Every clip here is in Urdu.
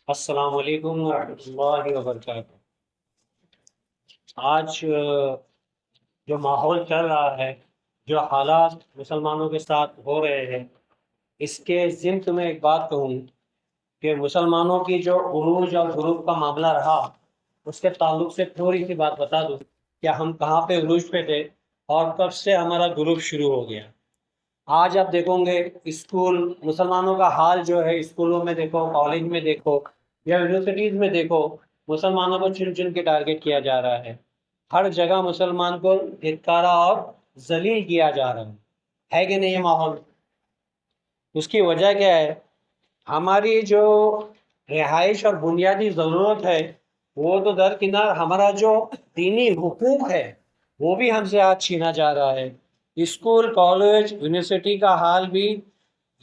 السلام علیکم ورحمۃ اللہ وبرکاتہ۔ آج جو ماحول چل رہا ہے، جو حالات مسلمانوں کے ساتھ ہو رہے ہیں، اس کے ضمن میں ایک بات کہوں کہ مسلمانوں کی جو عروج اور غروب کا معاملہ رہا، اس کے تعلق سے تھوڑی سی بات بتا دوں کہ ہم کہاں پہ عروج پہ تھے اور کب سے ہمارا غروب شروع ہو گیا۔ آج آپ دیکھو گے اسکول، مسلمانوں کا حال جو ہے، اسکولوں میں دیکھو، کالج میں دیکھو یا یونیورسٹیز میں دیکھو، مسلمانوں کو چن چن کے ٹارگٹ کیا جا رہا ہے۔ ہر جگہ مسلمان کو دھتکارا اور ذلیل کیا جا رہا ہے کہ نہیں یہ ماحول؟ اس کی وجہ کیا ہے؟ ہماری جو رہائش اور بنیادی ضرورت ہے وہ تو درکنار، ہمارا جو دینی حقوق ہے وہ بھی ہم سے آج چھینا جا رہا ہے۔ اسکول، کالج، یونیورسٹی کا حال بھی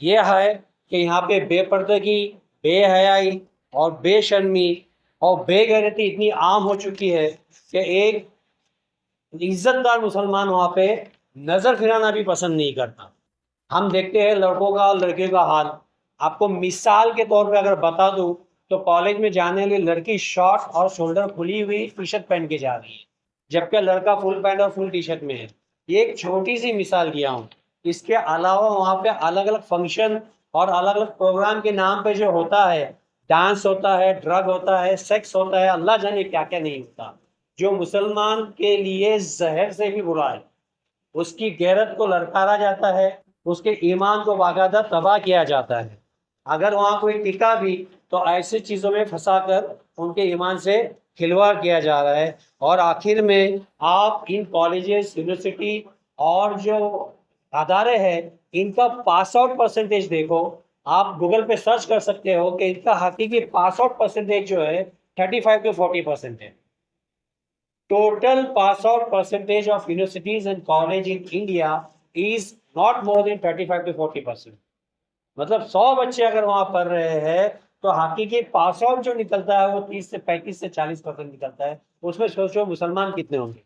یہ ہے کہ یہاں پہ بے پردگی، بے حیائی اور بے شرمی اور بے غیرتی اتنی عام ہو چکی ہے کہ ایک عزت دار مسلمان وہاں پہ نظر پھرانا بھی پسند نہیں کرتا۔ ہم دیکھتے ہیں لڑکوں کا اور لڑکیوں کا حال۔ آپ کو مثال کے طور پہ اگر بتا دوں تو کالج میں جانے والی لڑکی شارٹ اور شولڈر کھلی ہوئی ٹی شرٹ پہن کے جا رہی ہے، جبکہ لڑکا فل پینٹ اور فل ٹی شرٹ میں ہے۔ یہ ایک چھوٹی سی مثال دیا ہوں۔ اس کے علاوہ وہاں پہ الگ الگ فنکشن اور الگ الگ پروگرام کے نام پہ جو ہوتا ہے، ڈانس ہوتا ہے، ڈرگ ہوتا ہے، سیکس ہوتا ہے، اللہ جانے کیا کیا نہیں ہوتا، جو مسلمان کے لیے زہر سے بھی برا ہے۔ اس کی غیرت کو للکارا جاتا ہے، اس کے ایمان کو باقاعدہ تباہ کیا جاتا ہے۔ اگر وہاں کوئی ٹکا بھی تو ایسی چیزوں میں پھنسا کر ان کے ایمان سے کھلواڑ کیا جا رہا ہے۔ اور آخر میں آپ ان کالجز، یونیورسٹی اور جو ادارے ہیں، ان کا پاس آؤٹ پرسنٹیج دیکھو۔ آپ گوگل پہ سرچ کر سکتے ہو کہ ان کا حقیقی پاس آؤٹ پرسنٹیج جو ہے 35 to 40% ہے۔ Total pass out percentage of universities and college in India is not more than 35 to 40%۔ مطلب 100 بچے اگر وہاں پڑھ رہے ہیں تو حقیقی پاس آؤٹ جو نکلتا ہے وہ 30 سے 35 سے 40% نکلتا ہے۔ اس میں سوچو مسلمان کتنے ہوں گے،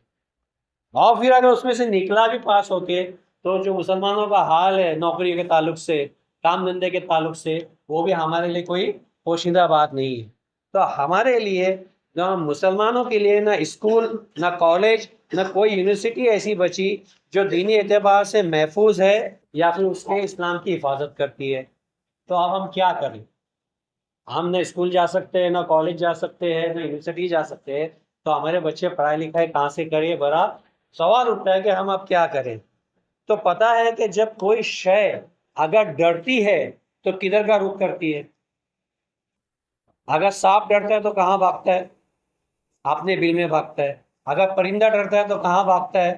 اور پھر اگر اس میں سے نکلا بھی پاس ہو کے تو جو مسلمانوں کا حال ہے نوکری کے تعلق سے، کام دھندے کے تعلق سے، وہ بھی ہمارے لیے کوئی پوشیدہ بات نہیں ہے۔ تو ہمارے لیے، نہ مسلمانوں کے لیے، نہ اسکول، نہ کالج، نہ کوئی یونیورسٹی ایسی بچی جو دینی اعتبار سے محفوظ ہے یا پھر اس کے اسلام کی حفاظت کرتی ہے۔ تو اب ہم کیا کریں؟ ہم نہ اسکول جا سکتے ہیں، نہ کالج جا سکتے ہیں، نہ یونیورسٹی جا سکتے ہیں، تو ہمارے بچے پڑھائی لکھائی کہاں سے کریں؟ بڑا سوال اٹھتا ہے کہ ہم اب کیا کریں۔ تو پتہ ہے کہ جب کوئی شے اگر ڈرتی ہے تو کدھر کا رخ کرتی ہے؟ اگر سانپ ڈرتا ہے تو کہاں بھاگتا ہے؟ اپنے بل میں بھاگتا ہے۔ اگر پرندہ ڈرتا ہے تو کہاں بھاگتا ہے؟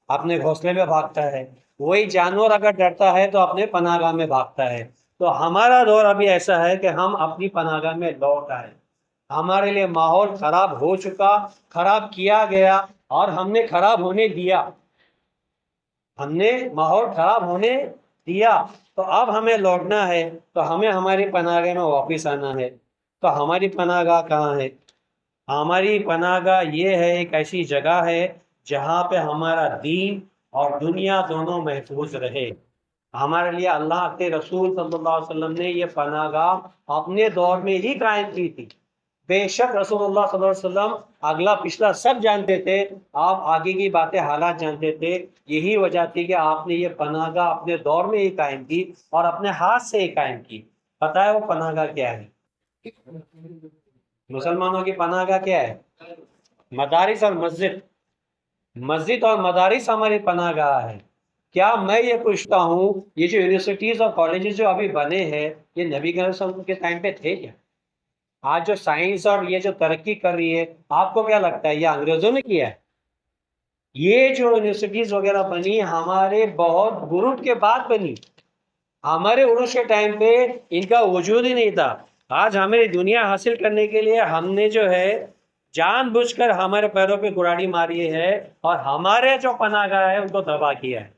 اپنے گھونسلے میں بھاگتا ہے۔ وہی جانور اگر ڈرتا ہے تو اپنے پناہ گاہ میں بھاگتا ہے۔ تو ہمارا دور ابھی ایسا ہے کہ ہم اپنی پناہ گاہ میں لوٹ آئے۔ ہمارے لیے ماحول خراب ہو چکا، خراب کیا گیا، اور ہم نے خراب ہونے دیا۔ ہم نے ماحول خراب ہونے دیا، تو اب ہمیں لوٹنا ہے، تو ہمیں ہماری پناہ گاہ میں واپس آنا ہے۔ تو ہماری پناہ گاہ کہاں ہے؟ ہماری پناہ گاہ یہ ہے، ایک ایسی جگہ ہے جہاں پہ ہمارا دین اور دنیا دونوں محفوظ رہے۔ ہمارے لیے اللہ کے رسول صلی اللہ علیہ وسلم نے یہ پناہ گاہ اپنے دور میں ہی قائم کی تھی۔ بے شک رسول اللہ صلی اللہ علیہ وسلم اگلا پچھلا سب جانتے تھے، آپ آگے کی باتیں، حالات جانتے تھے۔ یہی وجہ تھی کہ آپ نے یہ پناہ گاہ اپنے دور میں ہی قائم کی اور اپنے ہاتھ سے ہی قائم کی۔ پتہ ہے وہ پناہ گاہ کیا ہے؟ مسلمانوں کی پناہ گاہ کیا ہے؟ مدارس اور مسجد۔ مسجد اور مدارس ہماری پناہ گاہ ہے۔ کیا میں یہ پوچھتا ہوں، یہ جو یونیورسٹیز اور کالجز جو ابھی بنے ہیں، یہ نبی صلی اللہ علیہ وسلم کے ٹائم پہ تھے کیا؟ آج جو سائنس اور یہ جو ترقی کر رہی ہے، آپ کو کیا لگتا ہے یہ انگریزوں نے کیا ہے؟ یہ جو یونیورسٹیز وغیرہ بنی ہمارے بہت غروب کے بعد بنی۔ ہمارے عروج کے ٹائم پہ ان کا وجود ہی نہیں تھا۔ آج ہماری دنیا حاصل کرنے کے لیے ہم نے جو ہے جان بوجھ کر ہمارے پیروں پہ کراڑی ماری ہے اور ہمارے جو پناہ گاہ ہے ان کو تباہ کیا ہے۔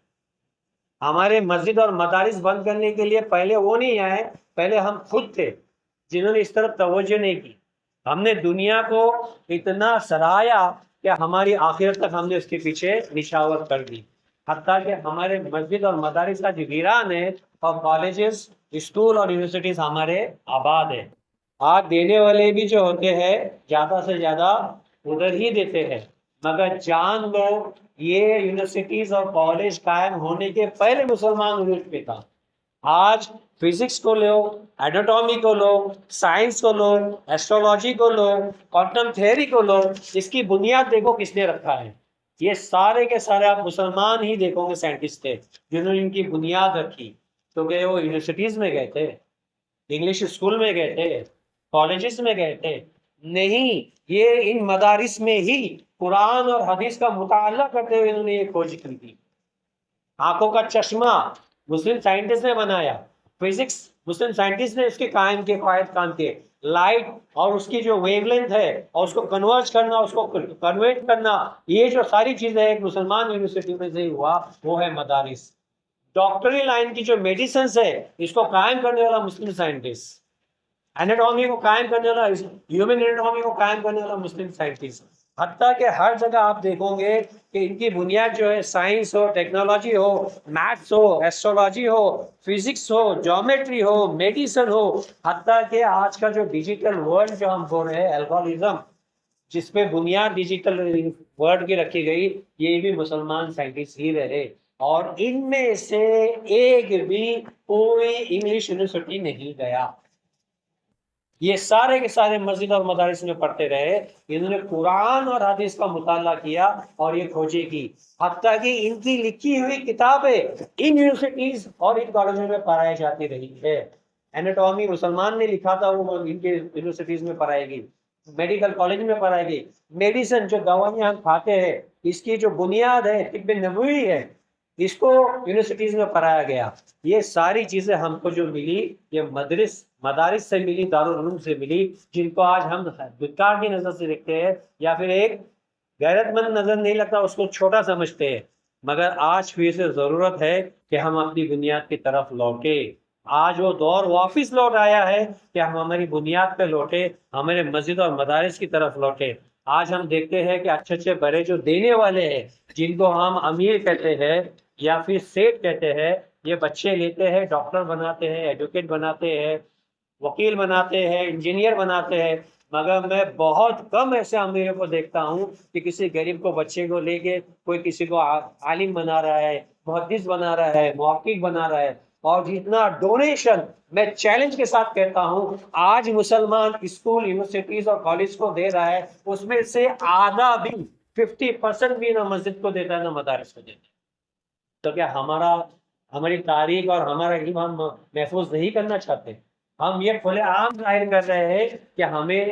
ہمارے مسجد اور مدارس بند کرنے کے لیے پہلے وہ نہیں آئے، پہلے ہم خود تھے جنہوں نے اس طرف توجہ نہیں کی۔ ہم نے دنیا کو اتنا سرایا کہ ہماری آخرت تک ہم نے اس کے پیچھے نشاور کر دی، حتیٰ کہ ہمارے مسجد اور مدارس کا جو ویران ہے، اور کالجز، اسکول اور یونیورسٹیز ہمارے آباد ہے۔ آج دینے والے بھی جو ہوتے ہیں زیادہ سے زیادہ ادھر ہی دیتے ہیں، مگر جان لو یہ یونیورسٹیز اور کالج قائم ہونے کے پہلے مسلمان عروج پہ تھا۔ آج فزکس کو لو، ایناٹومی کو لو، سائنس کو لو، ایسٹرولوجی کو لو، کوانٹم تھیوری کو لو، اس کی بنیاد دیکھو کس نے رکھا ہے۔ یہ سارے کے سارے آپ مسلمان ہی دیکھو گے سائنٹسٹ تھے جنہوں نے ان کی بنیاد رکھی، کیونکہ وہ یونیورسٹیز میں گئے تھے، انگلش اسکول میں گئے تھے، کالجز میں گئے تھے نہیں، یہ ان مدارس میں ہی قرآن اور حدیث کا مطالعہ کرتے ہوئے انہوں نے یہ کھوج کی تھی۔ آنکھوں کا چشمہ مسلم سائنٹسٹ نے بنایا، فزکس مسلم سائنٹسٹ نے اس کے قائم کے قواعد کام کیے، لائٹ اور اس کی جو ویو لینتھ ہے اور اس کو کنورٹ کرنا، اس کو کنورٹ کرنا، یہ جو ساری چیزیں ایک مسلمان یونیورسٹی میں سے ہوا، وہ ہے مدارس۔ ڈاکٹری لائن کی جو میڈیسنس ہے اس کو قائم کرنے والا مسلم سائنٹسٹ، ایناٹومی کو قائم کرنے والا، ہیومن ایناٹومی کو قائم کرنے والا مسلم سائنٹسٹ۔ حتیٰ کہ ہر جگہ آپ دیکھو گے کہ ان کی بنیاد جو ہے سائنس ہو، ٹیکنالوجی ہو، میتھس ہو، ایسٹرولوجی ہو، فزکس ہو، جیومیٹری ہو، میڈیسن ہو، حتیٰ کہ آج کا جو ڈیجیٹل ورلڈ جو ہم بول رہے ہیں الگورتھم، جس پہ بنیاد ڈیجیٹل ورلڈ کی رکھی گئی، یہ بھی مسلمان سائنٹسٹ ہی رہے، اور ان میں سے ایک بھی کوئی انگلش یونیورسٹی نہیں گیا۔ یہ سارے کے سارے مسجد اور مدارس میں پڑھتے رہے، انہوں نے قرآن اور حدیث کا مطالعہ کیا اور یہ کھوجیں کی، حتیٰ کہ ان کی لکھی ہوئی کتابیں ان یونیورسٹیز اور ان کالجوں میں پڑھائی جاتی رہی ہے۔ ایناٹومی مسلمان نے لکھا تھا، وہ ان کے یونیورسٹیز میں پڑھائے گی، میڈیکل کالج میں پڑھائے گی، میڈیسن جو دوائیاں ہم کھاتے ہیں اس کی جو بنیاد ہے طب نبوی ہے، اس کو یونیورسٹیز میں پڑھایا گیا۔ یہ ساری چیزیں ہم کو جو ملی یہ مدارس سے ملی، دارالعلوم سے ملی، جن کو آج ہم بیکار کی نظر سے دیکھتے ہیں یا پھر ایک غیرت مند نظر نہیں لگتا، اس کو چھوٹا سمجھتے ہیں، مگر آج پھر سے ضرورت ہے کہ ہم اپنی بنیاد کی طرف لوٹے۔ آج وہ دور واپس لوٹ آیا ہے کہ ہم ہماری بنیاد پہ لوٹے، ہمارے مسجد اور مدارس کی طرف لوٹے۔ آج ہم دیکھتے ہیں کہ اچھے اچھے بڑے جو دینے والے ہیں، جن کو ہم امیر کہتے ہیں یا پھر سیٹ کہتے ہیں، یہ بچے لیتے ہیں، ڈاکٹر بناتے ہیں، ایڈوکیٹ بناتے ہیں، وکیل بناتے ہیں، انجینئر بناتے ہیں، مگر میں بہت کم ایسے امیروں کو دیکھتا ہوں کہ کسی غریب کو بچے کو لے کے کوئی کسی کو عالم بنا رہا ہے، محدث بنا رہا ہے، محقق بنا رہا ہے۔ اور جتنا ڈونیشن میں چیلنج کے ساتھ کہتا ہوں آج مسلمان اسکول، یونیورسٹیز اور کالج کو دے رہا ہے، اس میں سے آدھا بھی 50% بھی نہ مسجد کو دیتا ہے نہ مدارس کو دیتا ہے۔ تو کیا ہماری تاریخ اور ہمارا علم ہم محفوظ نہیں کرنا چاہتے؟ ہم یہ کھلے عام ظاہر کر رہے ہیں کہ ہمیں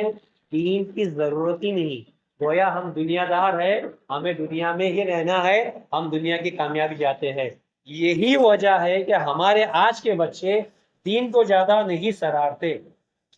دین کی ضرورت ہی نہیں، گویا ہم دنیا دار ہے، ہمیں دنیا میں ہی رہنا ہے، ہم دنیا کی کامیابی چاہتے ہیں۔ یہی وجہ ہے کہ ہمارے آج کے بچے دین کو زیادہ نہیں سراہتے،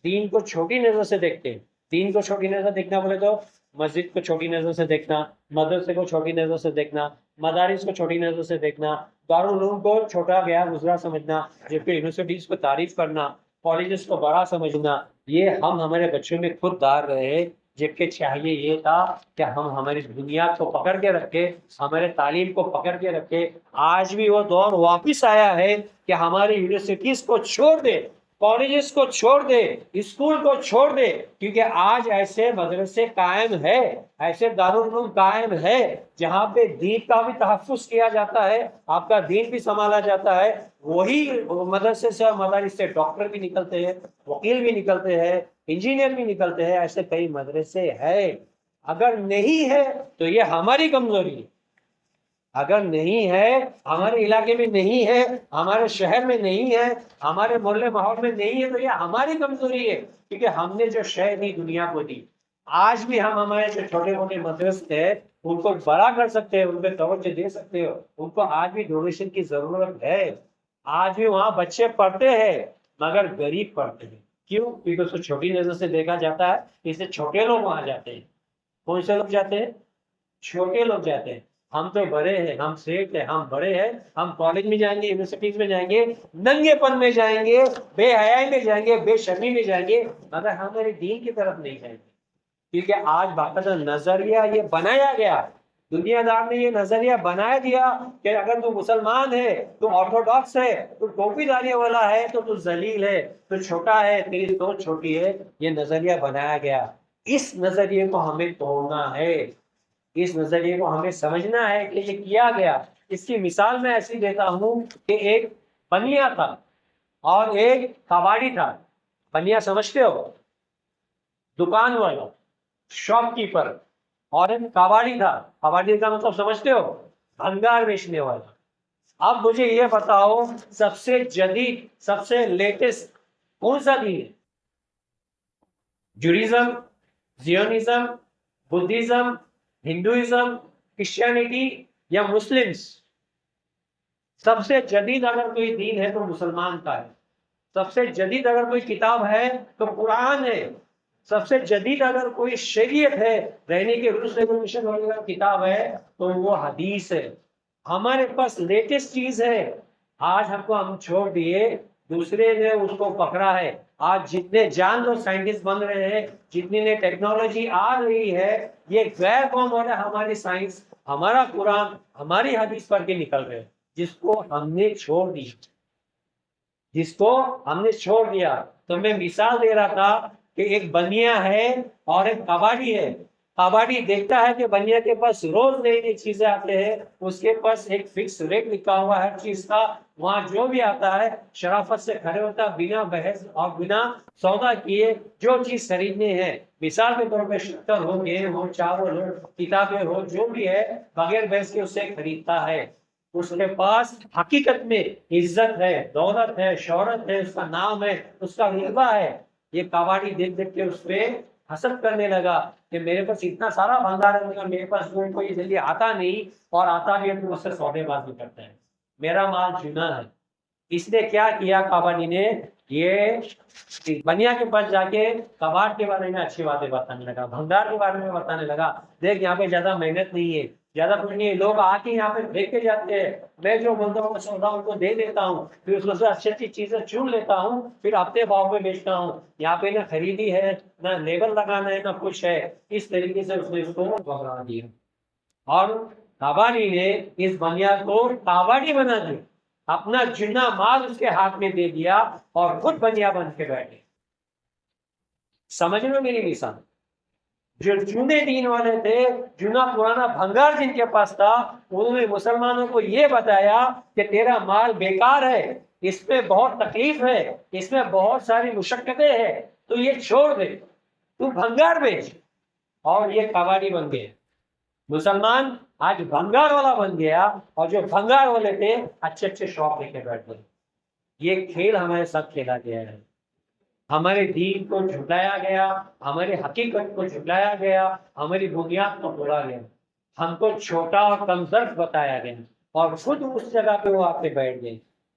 دین کو چھوٹی نظر سے دیکھتے۔ دین کو چھوٹی نظر دیکھنا بولے تو مسجد کو چھوٹی نظر سے دیکھنا، مدرسے کو چھوٹی نظر سے دیکھنا، مدارس کو چھوٹی نظر سے دیکھنا، دارالعلوم کو چھوٹا گیا گزرا سمجھنا، جبکہ یونیورسٹیز کو تعریف کرنا، کالجز کو بڑا سمجھنا، یہ ہم ہمارے بچوں میں خود ڈال رہے ہیں، جبکہ چاہیے یہ تھا کہ ہم ہماری بنیاد کو پکڑ کے رکھے، ہمارے تعلیم کو پکڑ کے رکھے۔ آج بھی وہ دور واپس آیا ہے کہ ہماری یونیورسٹیز کو چھوڑ دے، کالجز کو چھوڑ دے، اسکول کو چھوڑ دے، کیونکہ آج ایسے مدرسے قائم ہے، ایسے دارالعلوم قائم ہے جہاں پہ دین کا بھی تحفظ کیا جاتا ہے، آپ کا دین بھی سنبھالا جاتا ہے۔ وہی مدرسے سے اور مدارس سے ڈاکٹر بھی نکلتے ہیں، وکیل بھی نکلتے ہیں، انجینئر بھی نکلتے ہیں، ایسے کئی مدرسے ہیں۔ اگر نہیں ہے تو یہ ہماری کمزوری ہے، اگر نہیں ہے، ہمارے علاقے میں نہیں ہے، ہمارے شہر میں نہیں ہے، ہمارے محلے ماحول میں نہیں ہے، تو یہ ہماری کمزوری ہے، کیونکہ ہم نے جو شے دی دنیا کو دی۔ آج بھی ہم ہمارے جو چھوٹے موٹے مدرسے ہیں ان کو بڑا کر سکتے ہیں، ان پہ توجہ دے سکتے ہو، ان کو آج بھی ڈونیشن کی ضرورت ہے۔ آج بھی وہاں بچے پڑھتے ہیں مگر غریب پڑھتے ہیں، کیوں؟ کیونکہ اس کو چھوٹی نظر سے دیکھا جاتا ہے، اس سے چھوٹے لوگ وہاں جاتے ہیں۔ کون سے لوگ جاتے ہیں؟ چھوٹے لوگ جاتے ہیں۔ ہم تو بڑے ہیں، ہم سیٹ ہیں، ہم بڑے ہیں، ہم کالج میں جائیں گے، یونیورسٹیز میں جائیں گے، ننگے پن میں جائیں گے، بے حیائی میں جائیں گے، بے شرمی میں جائیں گے، مگر ہمارے دین کی طرف نہیں جائیں گے، کیونکہ آج باقاعدہ نظریہ یہ بنایا گیا دنیا دار نے یہ نظریہ بنا دیا کہ اگر تو مسلمان ہے، تو آرتھوڈاکس ہے، تو ٹوپی داری والا ہے، تو ذلیل ہے، تو چھوٹا ہے، تیری سوچ چھوٹی ہے. یہ نظریہ بنایا گیا. اس نظریے کو ہمیں توڑنا ہے، اس نظریے کو ہمیں سمجھنا ہے کہ یہ کیا گیا. اس کی مثال میں ایسی دیتا ہوں کہ ایک بنیا تھا اور ایک کباڑی تھا. بنیا سمجھتے ہو؟ دکان والا، شاپ کیپر. اور ایک کباڑی تھا. کباڑی کا مطلب سمجھتے ہو؟ بھنگار بیچنے والا. اب مجھے یہ بتاؤ، سب سے جدید، سب سے لیٹسٹ کون سا دین ہے؟ جوڈیزم، زیونزم، بدھزم، ہندوازم، کرسچینٹی یا مسلمس؟ سب سے جدید اگر کوئی دین ہے تو مسلمان کا ہے. سب سے جدید اگر کوئی کتاب ہے تو قرآن ہے. سب سے جدید اگر کوئی شریعت ہے، رہنے کے رولز ریگولیشن وغیرہ کتاب ہے، تو وہ حدیث ہے. ہمارے پاس لیٹسٹ چیز ہے. آج ہم چھوڑ دیے، دوسرے نے اس کو پکڑا ہے. آج جتنے جان لو سائنٹسٹ بن رہے ہیں، جتنی نے ٹیکنالوجی آ رہی ہے، یہ غیر قوم اور ہماری سائنس، ہمارا قرآن، ہماری حدیث پڑھ کے نکل رہے ہیں، جس کو ہم نے چھوڑ دیا. جس کو ہم نے چھوڑ دیا. تو میں مثال دے رہا تھا کہ ایک بنیا ہے اور ایک کباڑی ہے. کباڑی دیکھتا ہے کہ بنیا کے پاس روز نئی نئی چیزیں آتے ہیں، اس کے پاس ایک فکس ریٹ لکھا ہوا ہر چیز کا، وہاں جو بھی آتا ہے شرافت سے کھڑے ہوتا ہے، بنا بحث اور بنا سودا کیے جو چیز خریدنی ہے. مثال کے طور پہ شکر ہو، گیہوں ہو، چاول ہو، کتابیں ہو، جو بھی ہے بغیر بحث کے اسے خریدتا ہے. اس کے پاس حقیقت میں عزت ہے، دولت ہے، شہرت ہے، اس کا نام ہے، اس کا رتبہ ہے. یہ کباڑی دیکھ دیکھ کے اس پہ حسد کرنے لگا کہ میرے پاس اتنا سارا بھنڈار ہے، میرے پاس کوئی جلدی آتا نہیں، اور آتا بھی ہے تو اس سے سودے بازی کرتا ہے، میرا مال چنا ہے. اس نے کیا کیا؟ کباڑی نے یہ بنیا کے پاس جا کے کباڑ کے بارے میں اچھی باتیں بتانے لگا، بھنڈار کے بارے میں بتانے لگا. دیکھ یہاں پہ زیادہ محنت نہیں ہے، زیادہ کچھ نہیں ہے، لوگ آ کے یہاں پہ دیکھ کے جاتے ہیں، میں جو بولتا ہوں سودا ان کو دے دیتا ہوں، پھر اس میں سے اچھی اچھی چیزیں چن لیتا ہوں، پھر ہفتے بھاؤ میں بیچتا ہوں. یہاں پہ نہ خریدی ہے، نہ لیبل لگانا ہے، نہ کچھ ہے. اس طریقے سے اس نے اس کو بگڑا دیا. اور کباڑی نے اس بنیا کو کباڑی بنا دیا، اپنا جنا مال اس کے ہاتھ میں دے دیا اور خود بنیا بن کے بیٹھے. سمجھ لو میری مثال. جو چونے دین والے تھے، جنا پرانا بھنگار جن کے پاس تھا، انہوں نے مسلمانوں کو یہ بتایا کہ تیرا مال بیکار ہے، اس میں بہت تکلیف ہے، اس میں بہت ساری مشقتیں ہیں، تو یہ چھوڑ دے، تو بھنگار بیچ. اور یہ کباڑی بن گئے. مسلمان آج بھنگار والا بن گیا، اور جو بھنگار والے تھے اچھے اچھے شوق لے کے بیٹھ گئے. یہ کھیل ہمارے ساتھ کھیلا گیا ہے. ہمارے دین کو جھٹلایا گیا، ہماری حقیقت کو جھٹلایا گیا، ہماری بنیاد کو توڑا گیا، ہم کو چھوٹا اور کمزور بتایا گیا، اور خود اس جگہ پہ وہ آ کے بیٹھ گئے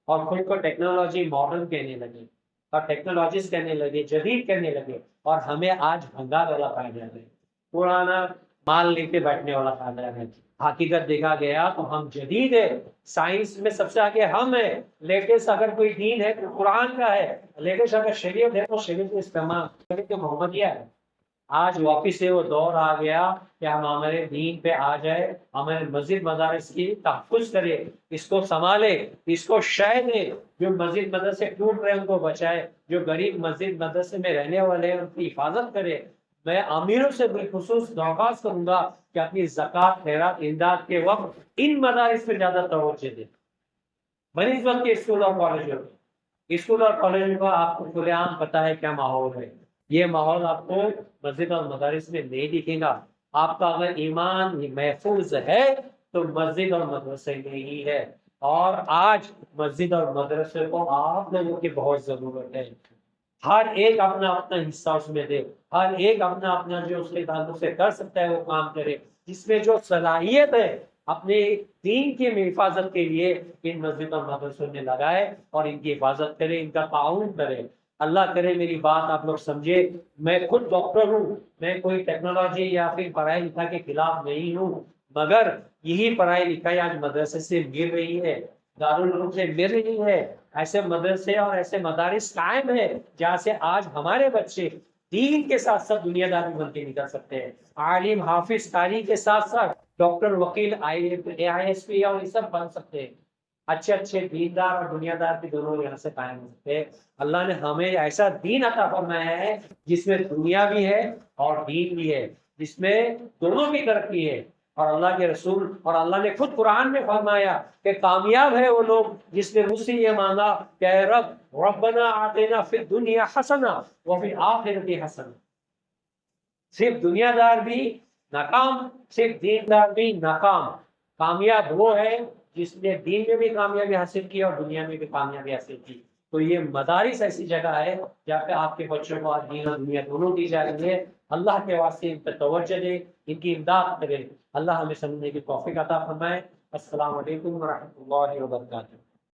اور خود کو ٹیکنالوجی ماڈرن کہنے لگے، اور ٹیکنالوجیز کہنے لگے، جدید کہنے لگے، اور ہمیں آج بھنگار والا پایا جاتا ہے، پرانا مال لے کے بیٹھنے والا پایا جاتا ہے. حقیقت دیکھا گیا تو ہم جدید ہے، سائنس میں سب سے آگے ہم ہیں. لیٹسٹ اگر کوئی دین ہے تو قرآن کا ہے، لیٹسٹ اگر شریعت ہے تو شریعت کا استعمال شریعت محمدیہ ہے. آج واپس سے وہ دور آ گیا کہ ہم ہمارے دین پہ آ جائے، ہمارے مسجد مدارس کی تحفظ کرے، اس کو سنبھالے، اس کو شے دے. جو مسجد مدرسے ٹوٹ رہے ہیں ان کو بچائے، جو غریب مسجد مدرسے میں رہنے والے ہیں ان کی حفاظت کرے. میں امیروں سے بالخصوص درخواست کروں گا کہ اپنی زکوٰۃ، خیرات، امداد کے وقت ان مدارس پہ زیادہ توجہ دیں بنسبت کے اسکول اور کالجوں میں. اسکول اور کالجوں کا آپ کو کھلے عام پتا ہے کیا ماحول ہے. یہ ماحول آپ کو مسجد اور مدارس میں نہیں دکھے گا. آپ کا اگر ایمان محفوظ ہے تو مسجد اور مدرسے میں ہی ہے. اور آج مسجد اور مدرسے کو آپ لوگوں کی بہت ضرورت ہے. ہر ایک اپنا اپنا حصہ اس میں دے، ہر ایک اپنا اپنا جو اس کے تعلق سے کر سکتا ہے وہ کام کرے. جس میں جو صلاحیت ہے اپنے دین کی حفاظت کے لیے ان مسجد اور مدرسوں میں لگائے اور ان کی حفاظت کرے، ان کا تعاون کرے. اللہ کرے میری بات آپ لوگ سمجھے. میں خود ڈاکٹر ہوں، میں کوئی ٹیکنالوجی یا پھر پڑھائی لکھائی کے خلاف نہیں ہوں، مگر یہی پڑھائی لکھائی آج مدرسے سے مل رہی ہے، دارالعلوم سے مل رہی ہے. ایسے مدرسے اور ایسے مدارس قائم ہے جہاں سے آج ہمارے بچے دین کے ساتھ ساتھ دنیا دار بھی بن کے نکل سکتے ہیں. عالم حافظ قاری کے ساتھ ساتھ ڈاکٹر وکیل AISP اور یہ سب بن سکتے ہیں، اچھے اچھے دیندار اور دنیا دار بھی دونوں یہاں سے قائم ہو سکتے ہیں۔ اللہ نے ہمیں ایسا دین عطا فرمایا ہے جس میں دنیا بھی ہے اور دین بھی ہے، جس میں دونوں کی ترقی ہے۔ اور اللہ کے رسول اور اللہ نے خود قرآن میں فرمایا کہ کامیاب ہے وہ لوگ جس نے مجھ سے یہ مانگا کہ اے رب ربنا آتنا فی الدنیا حسنہ وفی الآخرۃ حسنہ۔ صرف دنیا دار بھی ناکام، صرف دین دار بھی ناکام۔ کامیاب وہ ہے جس نے دین میں بھی کامیابی حاصل کی اور دنیا میں بھی کامیابی حاصل کی۔ تو یہ مدارس ایسی جگہ ہے جہاں پہ آپ کے بچوں کو دین اور دنیا دونوں دی جا رہی ہے۔ اللہ کے واسطے ان پہ توجہ دے، ان کی امداد کرے۔ اللہ ہمیں سمجھنے کی توفیق عطا فرمائے۔ السلام علیکم ورحمۃ اللہ وبرکاتہ۔